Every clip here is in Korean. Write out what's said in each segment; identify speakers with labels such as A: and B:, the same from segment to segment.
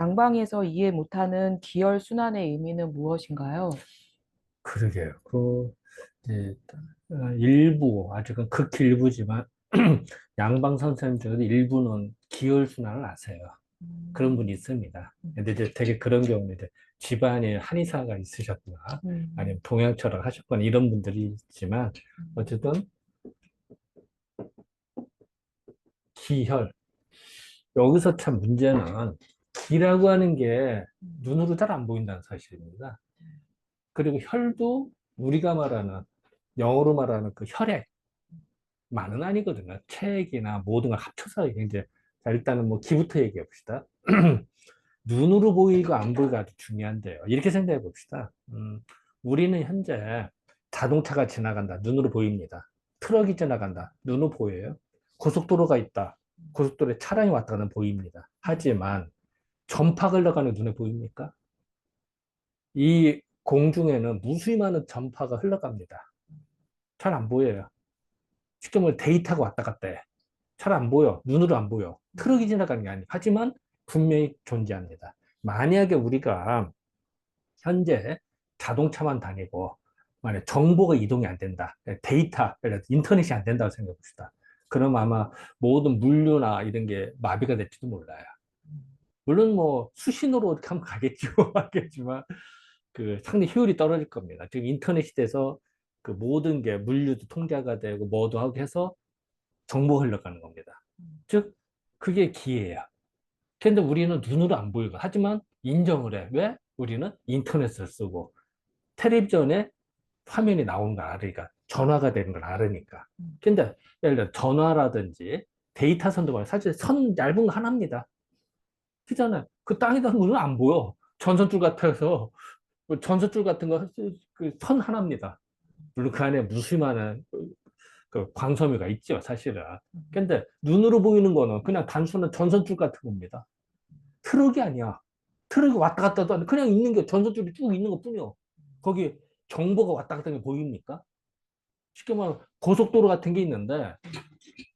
A: 양방에서 이해 못하는 기혈 순환의 의미는 무엇인가요?
B: 그러게요. 이제, 일부, 아직은 극일부지만, 양방 선생님 중에도 일부는 기혈순환을 아세요. 그런 분이 있습니다. 근데 이제 되게 그런 경우는 이제 집안에 한의사가 있으셨거나, 아니면
A: 음,
B: 동양 철학 하셨거나 이런 분들이 있지만, 어쨌든 기혈. 여기서 참 문제는 기라고 하는 게 눈으로 잘 안 보인다는 사실입니다. 그리고 혈도 우리가 말하는, 영어로 말하는 그 혈액, 만은 아니거든요. 체액이나 모든 걸 합쳐서 이제, 자, 일단은 뭐 기부터 얘기해 봅시다. 눈으로 보이고 안 보이가 아주 중요한데요. 이렇게 생각해 봅시다. 우리는 현재 자동차가 지나간다. 눈으로 보입니다. 트럭이 지나간다. 눈으로 보여요. 고속도로가 있다. 고속도로에 차량이 왔다 가는 보입니다. 하지만 전파가 흘러가는 눈에 보입니까? 이 공중에는 무수히 많은 전파가 흘러갑니다. 잘 안 보여요. 쉽게 말해 데이터가 왔다 갔다 해. 잘 안 보여. 눈으로 안 보여. 트럭이 지나가는 게 아니에요. 하지만 분명히 존재합니다. 만약에 우리가 현재 자동차만 다니고 만약 정보가 이동이 안 된다. 데이터, 인터넷이 안 된다고 생각해 봅시다. 그럼 아마 모든 물류나 이런 게 마비가 될지도 몰라요. 물론 뭐 수신호로 이렇게 하면 가겠죠. 하겠지만 그 상당히 효율이 떨어질 겁니다. 지금 인터넷이 돼서 그 모든 게 물류도 통제가 되고 뭐도 하고 해서 정보가 흘러가는 겁니다. 즉, 그게 기회예요. 근데 우리는 눈으로 안 보이고, 하지만 인정을 해. 왜? 우리는 인터넷을 쓰고, 텔레비전에 화면이 나오는 걸 알으니까, 전화가 되는 걸 알으니까. 근데, 예를 들어 전화라든지 데이터 선도 말이야. 사실 선 얇은 거 하나입니다. 그잖아요. 그 땅에다 놓으면 안 보여. 전선줄 같아서, 그 전선줄 같은 거, 그 선 하나입니다. 물론 그 안에 무수히 많은 그 광섬유가 있죠, 사실은. 근데 눈으로 보이는 거는 그냥 단순한 전선줄 같은 겁니다. 트럭이 아니야. 트럭이 왔다 갔다도 안 돼. 그냥 있는 게 전선줄이 쭉 있는 것 뿐이요. 거기 정보가 왔다 갔다 하는 게 보입니까? 쉽게 말하면 고속도로 같은 게 있는데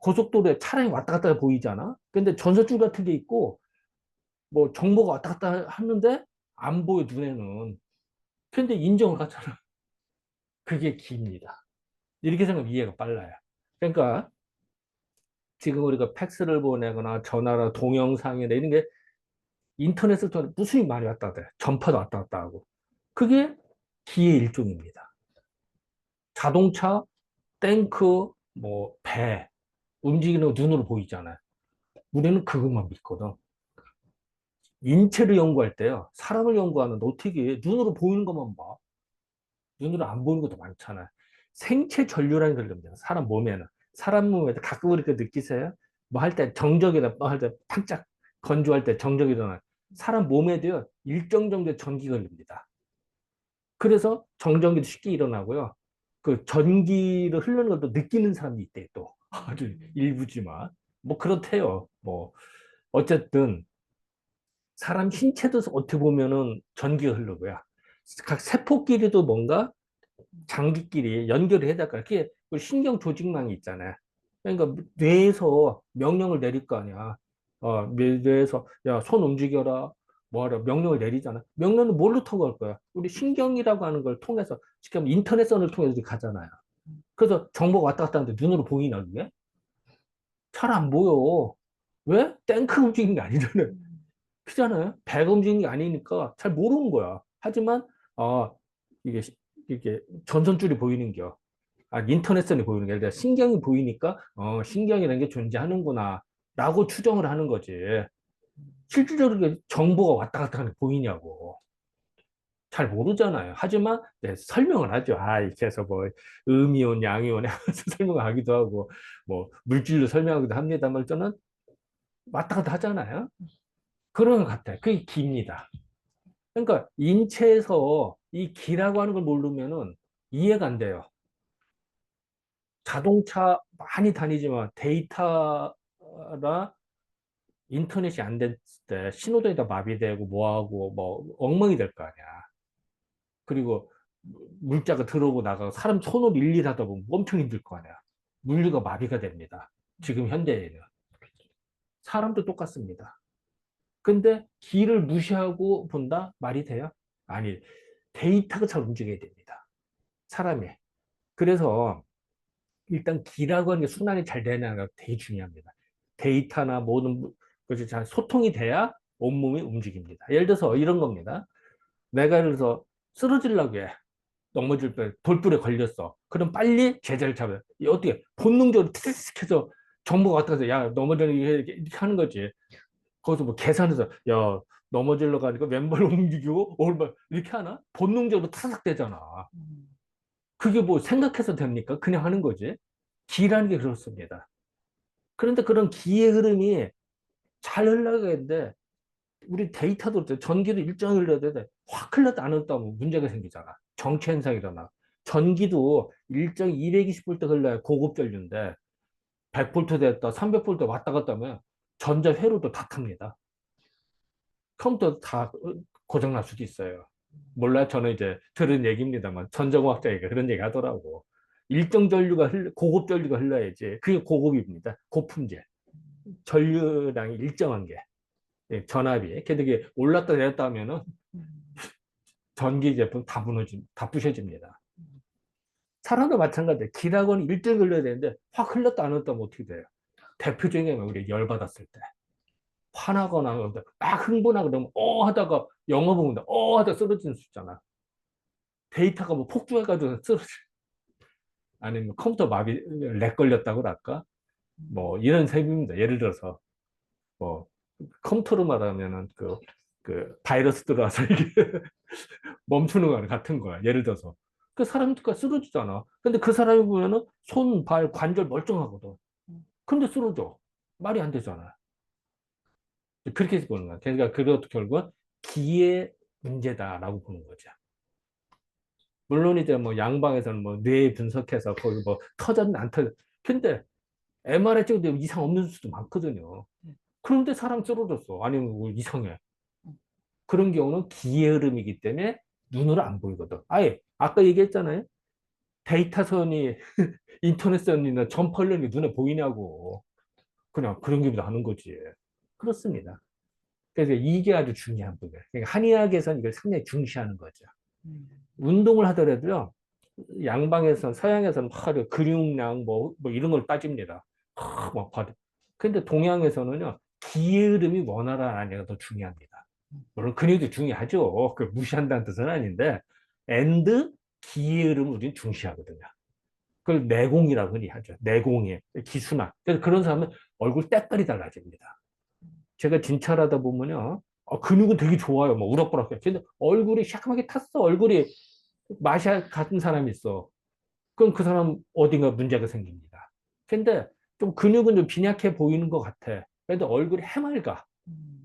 B: 고속도로에 차량이 왔다 갔다 보이잖아. 근데 전선줄 같은 게 있고 뭐 정보가 왔다 갔다 하는데 안 보여 눈에는. 근데 인정을 하잖아. 그게 기입니다. 이렇게 생각하면 이해가 빨라요. 그러니까 지금 우리가 팩스를 보내거나 전화나 동영상이나 이런 게 인터넷을 통해 무수히 많이 왔다 갔다 해. 전파도 왔다 갔다 하고. 그게 기의 일종입니다. 자동차, 탱크, 뭐, 배, 움직이는 거 눈으로 보이잖아요. 우리는 그것만 믿거든. 인체를 연구할 때요. 사람을 연구하는데 어떻게 눈으로 보이는 것만 봐. 눈으로 안 보이는 것도 많잖아요. 생체 전류라는 걸 겁니다. 사람 몸에는. 사람 몸에도 가끔 그렇게 느끼세요? 뭐 할 때 정적이나 뭐 할 때 팍짝 건조할 때 정적이 일어나요. 사람 몸에도요. 일정 정도의 전기가 흘립니다. 그래서 정전기도 쉽게 일어나고요. 그 전기를 흐르는 것도 느끼는 사람이 있대, 또. 아주 일부지만. 뭐 그렇대요. 뭐, 어쨌든, 사람 신체도 어떻게 보면은 전기가 흐르고요. 각 세포끼리도 뭔가 장기끼리 연결을 해야 될까. 그게 그 신경 조직망이 있잖아요. 그러니까 뇌에서 명령을 내릴 거 아니야. 뇌에서, 야, 손 움직여라. 뭐하라. 명령을 내리잖아. 명령은 뭘로 타고 갈 거야? 우리 신경이라고 하는 걸 통해서, 지금 인터넷선을 통해서 가잖아요. 그래서 정보가 왔다 갔다 하는데 눈으로 보이나, 그게? 잘 안 보여. 왜? 탱크 움직이는 게 아니잖아요. 그잖아요. 배가 움직이는 게 아니니까 잘 모르는 거야. 하지만, 아, 이게, 이게 전선줄이 보이는 겨. 인터넷선이 보이는 게 아니라 신경이 보이니까, 신경이라는 게 존재하는구나. 라고 추정을 하는 거지. 실질적으로 정보가 왔다 갔다 하는 게 보이냐고. 잘 모르잖아요. 하지만, 네, 설명을 하죠. 이렇게 해서 뭐, 음이온, 양이온 하면서 설명하기도 하고, 뭐, 물질로 설명하기도 합니다만, 저는 왔다 갔다 하잖아요. 그런 것 같아요. 그게 기입니다. 그러니까, 인체에서 이 기라고 하는 걸 모르면은 이해가 안 돼요. 자동차 많이 다니지만 데이터나 인터넷이 안 됐을 때 신호등이 다 마비되고 뭐하고 뭐 엉망이 될 거 아니야. 그리고 물자가 들어오고 나가고 사람 손으로 일일이 하다 보면 엄청 힘들 거 아니야. 물류가 마비가 됩니다. 지금 현대에는. 사람도 똑같습니다. 근데 기를 무시하고 본다? 말이 돼요? 아니, 데이터가 잘 움직여야 됩니다. 사람이. 그래서 일단 기라고 하는 게 순환이 잘 되냐가 되게 중요합니다. 데이터나 모든 것이 잘 소통이 돼야 온몸이 움직입니다. 예를 들어서 이런 겁니다. 내가 예를 들어서 쓰러지려고 해. 넘어질 때 돌불에 걸렸어. 그럼 빨리 제자를 잡아요. 어떻게 본능적으로 틱틱 해서 정보가 왔다 가서 야 넘어지는 이렇게 하는 거지. 거기서 뭐 계산해서 야 넘어지려 가니까 왼발 움직이고 오른발 이렇게 하나? 본능적으로 타삭 되잖아. 그게 뭐 생각해서 됩니까? 그냥 하는 거지. 기라는 게 그렇습니다. 그런데 그런 기의 흐름이 잘 흘러가는데 우리 데이터도 그렇죠. 전기도 일정히 흘러야 되는데 확 흘러도 안 흘렀다면 문제가 생기잖아. 정체 현상이 일어나. 전기도 일정 220V 흘러야 고급 전류인데 100V 됐다, 300V 왔다 갔다 하면 전자 회로도 다 탑니다. 컴퓨터 다 고장 날 수도 있어요. 몰라 저는 이제 들은 얘기입니다만 전자공학자가 그런 얘기 하더라고. 일정 전류가 고급 전류가 흘러야지. 그게 고급입니다. 고품질. 전류량이 일정한 게. 예, 전압이. 근데 이게 올랐다 내렸다 하면은 전기 제품 다 무너집, 다 부셔집니다. 사람도 마찬가지예요. 기락은 일정 흘러야 되는데 확 흘렀다 안 흘렀다 하면 어떻게 돼요? 대표적인 게 우리 열받았을 때. 화나거나 막 흥분하고 그러면 하다가 영화 보면 하다 쓰러지는 수 있잖아. 데이터가 뭐 폭주해가지고 쓰러지. 아니면 컴퓨터 마비 렉 걸렸다고 할까? 뭐 이런 셈입니다. 예를 들어서 뭐 컴퓨터로 말하면은 그 바이러스 들어와서 이게 멈추는 거랑 같은 거야. 예를 들어서. 그 사람가 쓰러지잖아. 근데 그 사람이 보면은 손, 발, 관절 멀쩡하거든. 근데 쓰러져. 말이 안 되잖아. 그렇게 해서 보는 거야. 그러니까 그것도 결국 기의 문제다라고 보는 거죠. 물론 이제 뭐 양방에서는 뭐 뇌 분석해서 거기 뭐 터졌나 안 터졌. 근데 MRI 찍어도 이상 없는 수도 많거든요. 그런데 사람 쓰러졌어. 아니면 뭐 이상해. 그런 경우는 기의 흐름이기 때문에 눈으로 안 보이거든. 아예 아까 얘기했잖아요. 데이터선이 인터넷선이나 점펄련이 눈에 보이냐고. 그냥 그런 기보다 하는 거지. 그렇습니다. 그래서 이게 아주 중요한 부분이에요. 그러니까 한의학에서는 이걸 상당히 중시하는 거죠. 운동을 하더라도요, 양방에서, 서양에서는 막 근육량 뭐 이런 걸 따집니다. 막 봐도. 근데 동양에서는요, 기의 흐름이 원활하냐가 더 중요합니다. 물론 근육도 중요하죠. 그 무시한다는 뜻은 아닌데, 앤드 기의 흐름을 우리는 중시하거든요. 그걸 내공이라고 흔히 하죠. 내공이, 기순환. 그래서 그런 사람은 얼굴 때깔이 달라집니다. 제가 진찰하다 보면요, 근육은 되게 좋아요. 뭐 우락부락. 근데 얼굴이 시커멓게 탔어. 얼굴이 맛이 같은 사람이 있어. 그럼 그 사람 어딘가 문제가 생깁니다. 근데 좀 근육은 좀 빈약해 보이는 것 같아. 그래도 얼굴이 해맑아.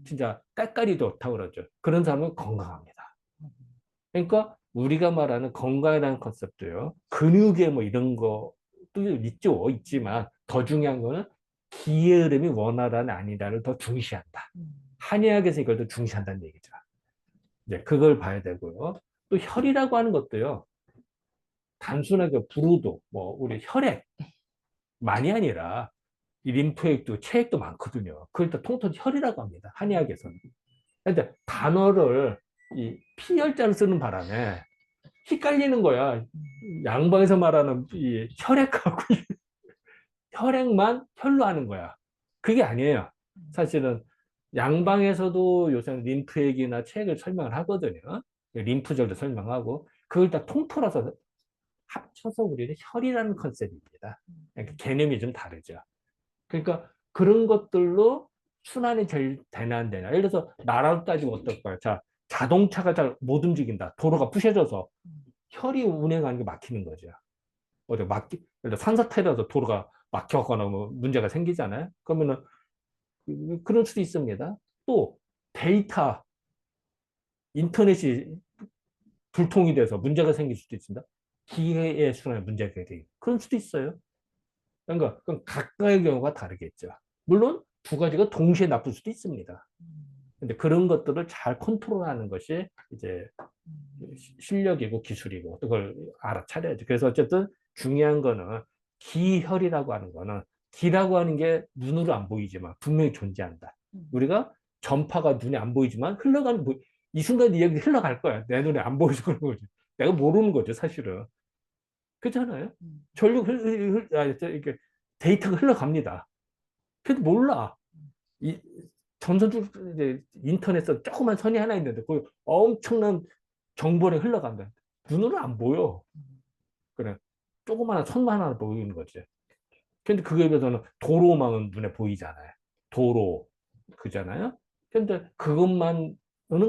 B: 진짜 때깔이 좋다고 그러죠. 그런 사람은 건강합니다. 그러니까 우리가 말하는 건강이라는 컨셉도요. 근육에 뭐 이런 것도 있죠. 있지만 더 중요한 거는 기의 흐름이 원활한 아니다를 더 중시한다. 한의학에서 이걸 더 중시한다는 얘기죠. 이제 그걸 봐야 되고요. 또 혈이라고 하는 것도요. 단순하게 부르도 뭐 우리 혈액만이 아니라 이 림프액도 체액도 많거든요. 그걸 다 통틀어 혈이라고 합니다. 한의학에서는. 근데 단어를 이 피혈자를 쓰는 바람에 헷갈리는 거야. 양방에서 말하는 이 혈액하고 혈액만 혈로 하는 거야. 그게 아니에요. 사실은 양방에서도 요새는 림프액이나 체액을 설명을 하거든요. 림프절도 설명하고 그걸 다 통틀어서 합쳐서 우리는 혈이라는 컨셉입니다. 그러니까 개념이 좀 다르죠. 그러니까 그런 것들로 순환이 잘 되나 안 되나. 예를 들어서 나라로 따지면 어떨까요? 자, 자동차가 잘 못 움직인다. 도로가 부셔져서 혈이 운행하는 게 막히는 거죠. 예를 들어 산사태라서 도로가 막혀거나 뭐 문제가 생기잖아요. 그러면은 그럴 수도 있습니다. 또 데이터, 인터넷이 불통이 돼서 문제가 생길 수도 있습니다. 기회의 순환에 문제가 되고 그럴 수도 있어요. 그러니까 그건 각각의 경우가 다르겠죠. 물론 두 가지가 동시에 나쁠 수도 있습니다. 근데 그런 것들을 잘 컨트롤하는 것이 이제 실력이고 기술이고 그걸 알아차려야죠. 그래서 어쨌든 중요한 거는 기혈이라고 하는 거는 기라고 하는 게 눈으로 안 보이지만 분명히 존재한다. 우리가 전파가 눈에 안 보이지만 흘러가는, 이 순간 이 얘기 흘러갈 거야. 내 눈에 안 보여서 그런 거지. 내가 모르는 거죠, 사실은. 그렇잖아요? 전류 이렇게 데이터가 흘러갑니다. 그래도 몰라. 이 전선줄, 이제 인터넷에 조그만 선이 하나 있는데, 그 엄청난 정보를 흘러간다. 눈으로 안 보여. 그래. 조그마한 선만 하나 보이는 거지. 근데 그거에 비해서는 도로망은 눈에 보이잖아요. 도로, 그잖아요. 근데 그것만은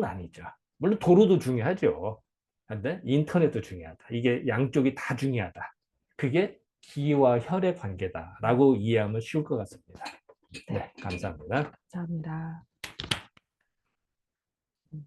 B: 아니죠. 물론 도로도 중요하죠. 근데 인터넷도 중요하다. 이게 양쪽이 다 중요하다. 그게 기와 혈의 관계다라고 이해하면 쉬울 것 같습니다. 네, 감사합니다.
A: 감사합니다.